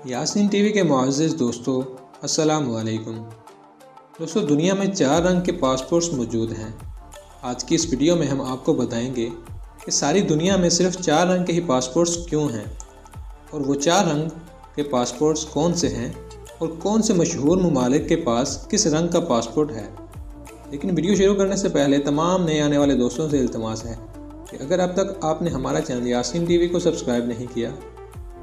Yasin TV के मुअज़्ज़िज़ दोस्तों, अस्सलामु अलैकुम। दोस्तों, दुनिया में 4 रंग के पासपोर्ट्स मौजूद हैं। आज की इस वीडियो में हम आपको बताएंगे कि सारी दुनिया में सिर्फ 4 रंग के ही पासपोर्ट्स क्यों हैं और वो 4 रंग के पासपोर्ट्स कौन से हैं और कौन से मशहूर ममालिक के पास किस रंग का पासपोर्ट है। लेकिन वीडियो शुरू करने से पहले तमाम नए आने वाले दोस्तों से इल्तिमास है कि अगर अब तक आपने हमारा चैनल यासीन टीवी को सब्सक्राइब नहीं किया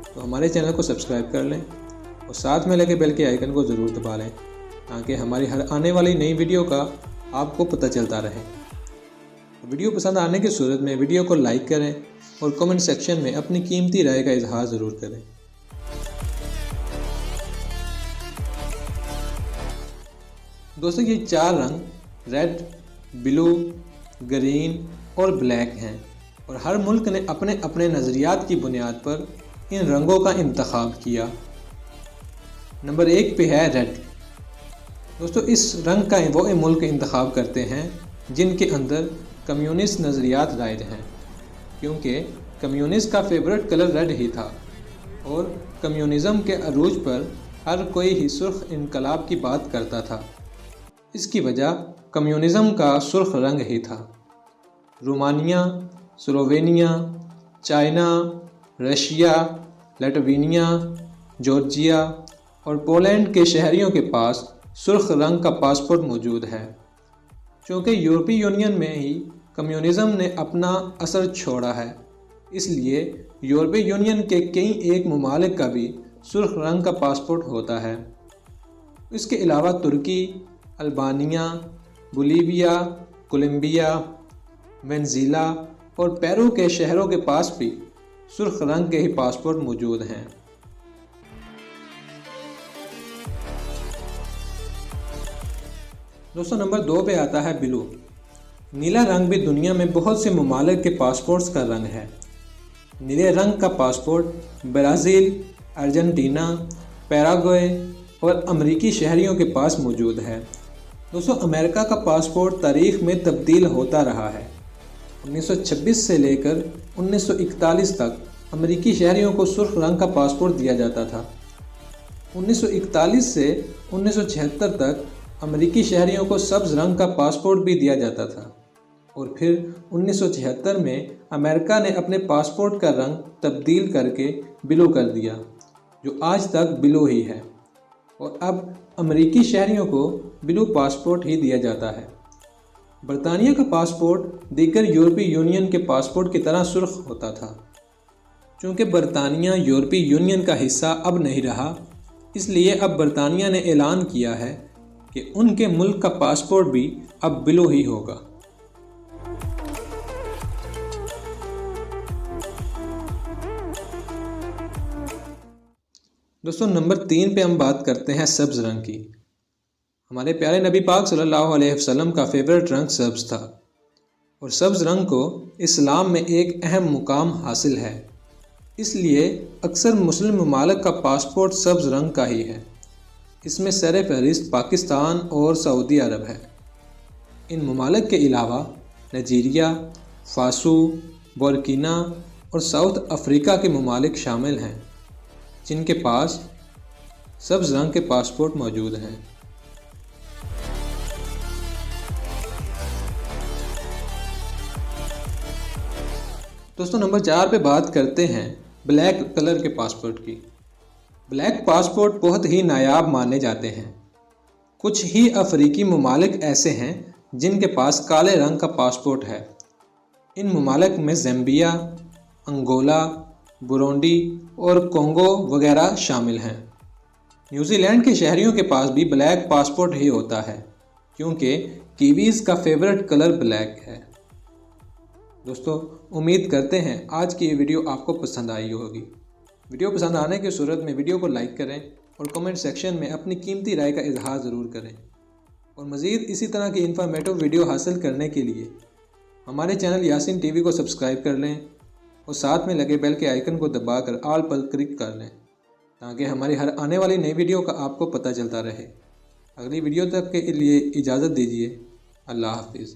तो हमारे चैनल को सब्सक्राइब कर लें और साथ में लगे बेल के आइकन को ज़रूर दबा लें ताकि हमारी हर आने वाली नई वीडियो का आपको पता चलता रहे। वीडियो पसंद आने की सूरत में वीडियो को लाइक करें और कमेंट सेक्शन में अपनी कीमती राय का इजहार ज़रूर करें। दोस्तों, ये 4 रंग रेड, ब्लू, ग्रीन और ब्लैक हैं और हर मुल्क ने अपने अपने नज़रियात की बुनियाद पर इन रंगों का इंतखाब किया। नंबर 1 पे है रेड। दोस्तों, इस रंग का वो मुल्क इंतखाब करते हैं जिनके अंदर कम्युनिस्ट नज़रियात राइज हैं, क्योंकि कम्युनिस्ट का फेवरेट कलर रेड ही था और कम्युनिज़म के अरूज पर हर कोई ही सुर्ख इनकलाब की बात करता था। इसकी वजह कम्युनिज़म का सुर्ख रंग ही था। रोमानिया, स्लोवेनिया, चाइना, रशिया, लटवीनिया, जॉर्जिया और पोलैंड के शहरियों के पास सुर्ख रंग का पासपोर्ट मौजूद है। चूँकि यूरोपीय यूनियन में ही कम्युनिज़म ने अपना असर छोड़ा है, इसलिए यूरोपीय यूनियन के कई एक ममालिक का भी सुर्ख रंग का पासपोर्ट होता है। इसके अलावा तुर्की, अल्बानिया, बोलीविया, कोलंबिया, वेनेज़ुएला और पेरू के शहरों के पास भी सुर्ख रंग के ही पासपोर्ट मौजूद हैं। दोस्तों, नंबर 2 पे आता है ब्लू। नीला रंग भी दुनिया में बहुत से ममालिक के पासपोर्ट्स का रंग है। नीले रंग का पासपोर्ट ब्राज़ील, अर्जेंटीना, पैराग्वे और अमरीकी शहरियों के पास मौजूद है। दोस्तों, अमेरिका का पासपोर्ट तारीख़ में तब्दील होता रहा है। 1926 से लेकर 1941 तक अमरीकी शहरियों को सुर्ख रंग का पासपोर्ट दिया जाता था। 1941 से 1976 तक अमरीकी शहरियों को सब्ज़ रंग का पासपोर्ट भी दिया जाता था और फिर 1976 में अमेरिका ने अपने पासपोर्ट का रंग तब्दील करके ब्लू कर दिया, जो आज तक ब्लू ही है और अब अमरीकी शहरियों को ब्लू पासपोर्ट ही दिया जाता है। बरतानिया का पासपोर्ट दीगर यूरोपीय यूनियन के पासपोर्ट की तरह सुर्ख होता था। चूँकि बरतानिया यूरोपीय यूनियन का हिस्सा अब नहीं रहा, इसलिए अब बरतानिया ने ऐलान किया है कि उनके मुल्क का पासपोर्ट भी अब ब्लू ही होगा। दोस्तों, नंबर 3 पे हम बात करते हैं सब्ज़ रंग की। हमारे प्यारे नबी पाक सल्लल्लाहु अलैहि वसल्लम का फेवरेट रंग सब्ज़ था और सब्ज़ रंग को इस्लाम में एक अहम मुकाम हासिल है, इसलिए अक्सर मुस्लिम ममालिक का पासपोर्ट सब्ज़ रंग का ही है। इसमें सर फहरिस्त पाकिस्तान और सऊदी अरब है। इन ममालिक के अलावा नाइजीरिया, फासू, बुर्किना और साउथ अफ्रीका के ममालिक शामिल हैं जिनके पास सब्ज़ रंग के पासपोर्ट मौजूद हैं। दोस्तों, नंबर 4 पे बात करते हैं ब्लैक कलर के पासपोर्ट की। ब्लैक पासपोर्ट बहुत ही नायाब माने जाते हैं। कुछ ही अफ्रीकी ममालिक ऐसे हैं जिनके पास काले रंग का पासपोर्ट है। इन ममालिक में ज़ाम्बिया, अंगोला, बुरुंडी और कोंगो वगैरह शामिल हैं। न्यूजीलैंड के शहरियों के पास भी ब्लैक पासपोर्ट ही होता है, क्योंकि कीवीज़ का फेवरेट कलर ब्लैक है। दोस्तों, उम्मीद करते हैं आज की ये वीडियो आपको पसंद आई होगी। वीडियो पसंद आने की सूरत में वीडियो को लाइक करें और कमेंट सेक्शन में अपनी कीमती राय का इजहार ज़रूर करें और मज़ीद इसी तरह की इन्फॉर्मेटिव वीडियो हासिल करने के लिए हमारे चैनल यासीन टीवी को सब्सक्राइब कर लें और साथ में लगे बेल के आइकन को दबाकर ऑल पर क्लिक कर लें ताकि हमारी हर आने वाली नई वीडियो का आपको पता चलता रहे। अगली वीडियो तक के लिए इजाज़त दीजिए। अल्लाह हाफिज़।